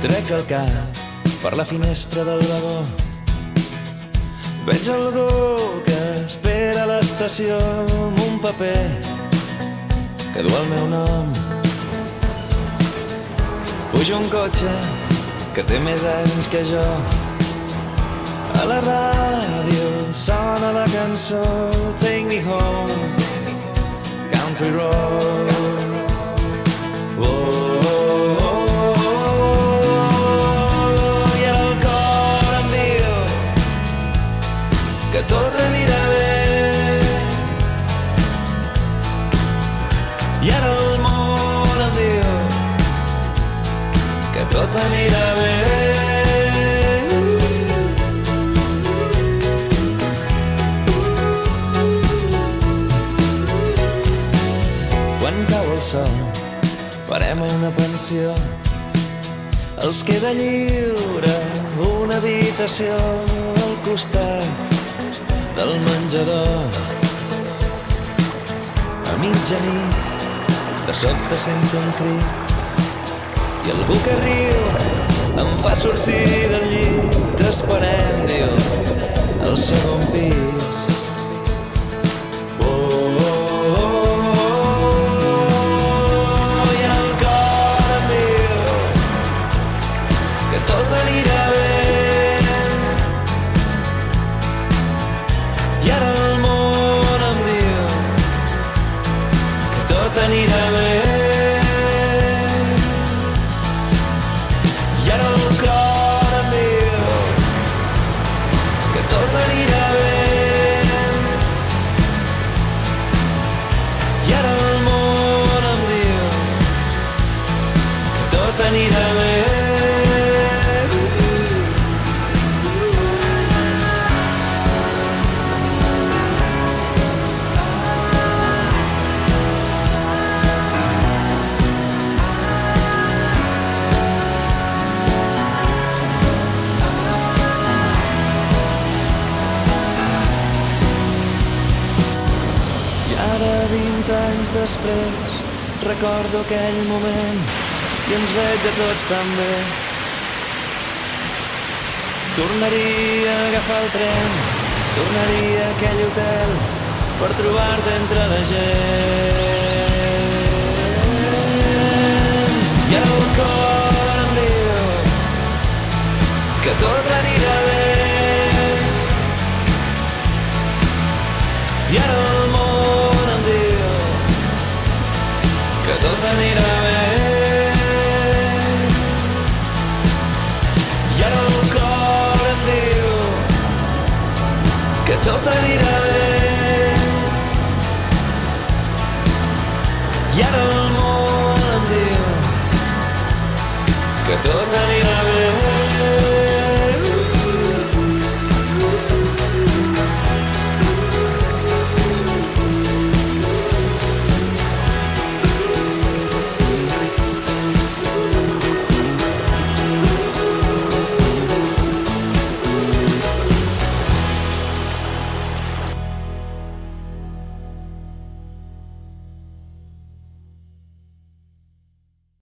Trec el cap per la finestra del vagó. Veig algú que espera a l'estació amb un paper que du el meu nom. Pujo un cotxe que té més anys que jo. A la ràdio sona la cançó Take Me Home, Country Road. Oh, oh, oh, oh. I ara el cor em diu que tot anirà bé. I ara el món em diu que tot anirà bé. Quan cau el sol farem una pensió. Els queda lliure una habitació al costat del menjador. A mitjanit de sobte sento un crit i algú que riu em fa sortir del llit. Esperem, dius, al segon pis. Després recordo aquell moment i ens veig a tots tan bé. Tornaria a agafar el tren, tornaria a aquell hotel per trobar-te entre la gent. I ara el cor em diu que tot anirà bé. I ara el món em diu que tot anirà bé. I ara el cor em diu que tot anirà bé. I ara el món em diu que tot anirà bé.